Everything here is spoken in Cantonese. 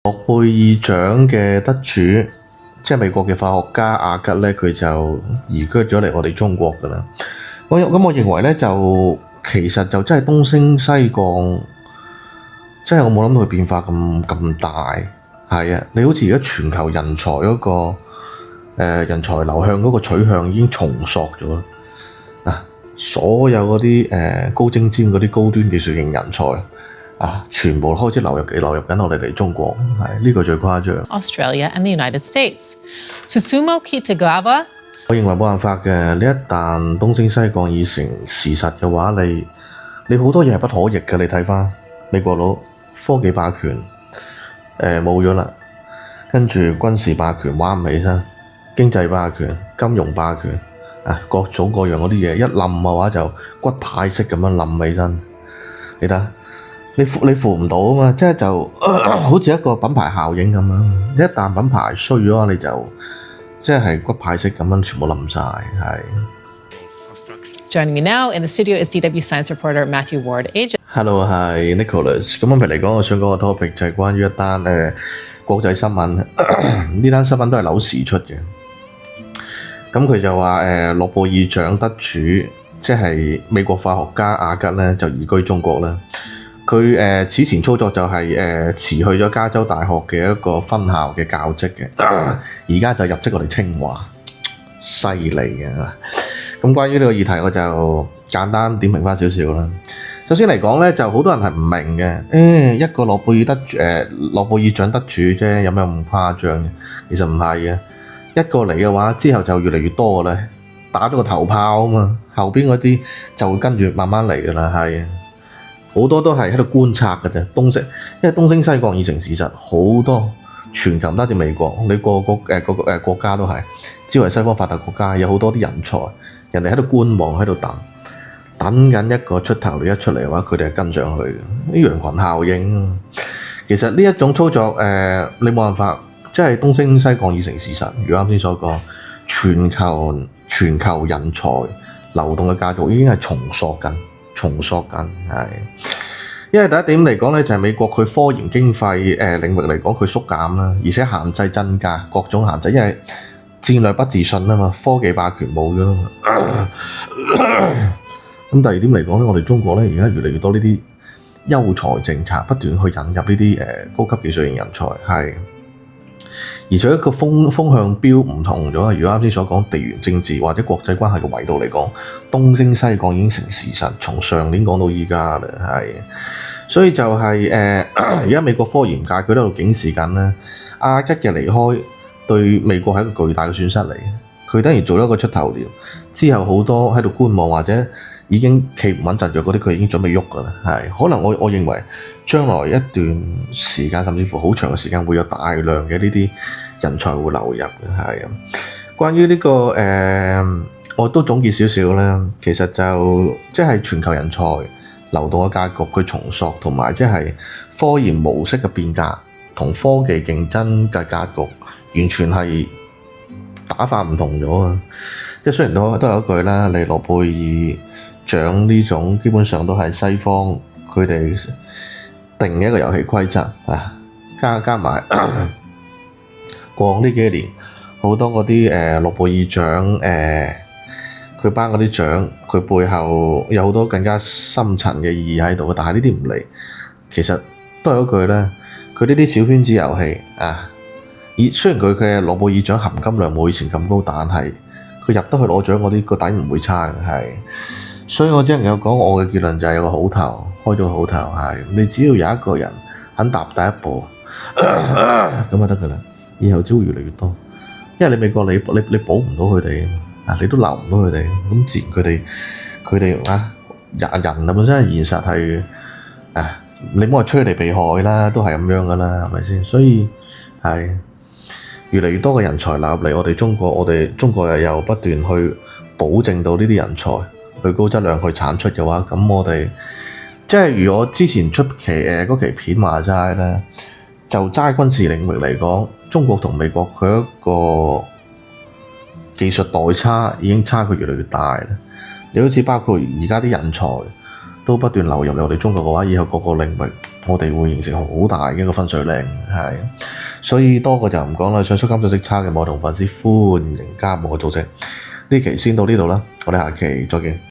諾貝爾獎嘅得主，即係美國嘅化學家阿吉咧，佢就移居咗嚟我哋中國㗎啦。我認為咧，就其實就真係東升西降，真係我冇諗到佢變化咁大。係啊，你好似而家全球人才嗰個人才流向嗰個取向已經重塑咗啦。所有嗰啲高精尖嗰啲高端技術型人才全部開始流入緊我哋中國，係呢個最誇張。Australia and the United States. Susumu Kitagawa. 我認為冇辦法嘅，你一旦東升西降已成事實嘅話，你好多嘢係不可逆嘅。你睇翻美國佬科技霸權冇咗啦，跟住軍事霸權玩唔起身，經濟霸權、金融霸權各種各樣嗰啲嘢一冧嘅話就骨牌式咁樣冧起身。你睇你扶唔到啊嘛，即係就好似一個品牌效應咁樣，一旦品牌衰咗你就即係骨牌式咁樣全部冧晒。係。Joining me now in the studio is DW Science reporter Matthew Ward. Hello， 係 Nicholas。咁譬如嚟講，我想講個 topic 就係關於一單國際新聞。呢單新聞都係紐時出嘅。咁佢就話諾貝爾獎得主，即係美國化學家阿吉咧，就移居中國啦。佢此前操作就係辭去咗加州大學嘅一個分校嘅教職嘅，而家就入職我哋清華，犀利嘅。咁關於呢個議題，我就簡單點評翻少少啦。首先嚟講咧，就好多人係唔明嘅，一個諾貝爾獎得主啫，有咩咁誇張嘅？其實唔係嘅，一個嚟嘅話，之後就越嚟越多嘅啦，打咗個頭炮啊嘛，後邊嗰啲就會跟住慢慢嚟嘅啦，係。好多都係喺度觀察嘅啫，因為東升西降已成事實，好多全球唔單止美國，你個國家都係，只要係西方發達國家，有好多啲人才，人哋喺度觀望，喺度等緊一個出頭，你一出嚟嘅話，佢哋係跟上去嘅，啲羊群效應。其實呢一種操作，你冇辦法，即係東升西降已成事實。如啱先所講，全球人才流動嘅格局已經係重塑緊，係。因為第一點嚟講咧，就係美國佢科研經費領域嚟講，佢縮減啦，而且限制增加各種限制，因為戰略不自信啊嘛，科技霸權冇咗啦嘛。咁第二點嚟講咧，我哋中國咧而家越嚟越多呢啲優才政策，不斷去引入呢啲高級技術型人才，係。而且一個風向標唔同咗，如果啱先所講地緣政治或者國際關係嘅維度嚟講，東升西降已經成事實，從上年講到而家啦，係。所以就係而家美國科研界佢都喺度警示緊咧，阿吉嘅離開對美國係一個巨大嘅損失嚟，佢等於做咗一個出頭鳥，之後好多喺度觀望或者已經企唔穩陣腳嗰啲，佢已經準備喐㗎啦，係。可能我認為將來一段時間，甚至乎好長嘅時間，會有大量嘅呢啲人才會流入嘅，係。關於呢個我都總結少少啦。其實就即係全球人才流動嘅格局，佢重塑同埋即係科研模式嘅變革，同科技競爭嘅格局，完全係打法唔同咗啊！即係雖然都有一句啦，你諾貝爾獎呢種基本上都係西方佢哋定一個遊戲規則啊，加埋過往呢幾年好多嗰啲諾貝爾獎佢頒嗰啲獎，佢背後有好多更加深層嘅意義喺度，但係呢啲唔嚟，其實都係嗰句咧，佢呢啲小圈子遊戲雖然佢嘅諾貝爾獎含金量冇以前咁高，但係佢入得去攞獎嗰啲個底唔會差嘅，係。所以我只能夠講，我嘅結論就係有個好頭，開咗個好頭，係。你只要有一個人肯踏第一步，咁就得㗎啦。以後只會越嚟越多，因為你美國你保唔到佢哋，你都留唔到佢哋，咁自然佢哋人本身係現實係你唔好話趨利避害啦，都係咁樣㗎啦，係咪先？所以係越嚟越多嘅人才流入嚟我哋中國，我哋中國又不斷去保證到呢啲人才去高質量去產出嘅話，咁我哋即係如果之前出嗰期片話齋咧，就齋軍事領域嚟講，中國同美國佢一個技術代差已經差距越嚟越大啦。你好似包括而家啲人才都不斷流入嚟我哋中國嘅話，以後各個領域我哋會形成好大嘅一個分水嶺，係。所以多個就唔講啦，想出金信息差嘅網同粉絲歡迎加入我嘅組織。呢期先到呢度啦，我哋下期再見。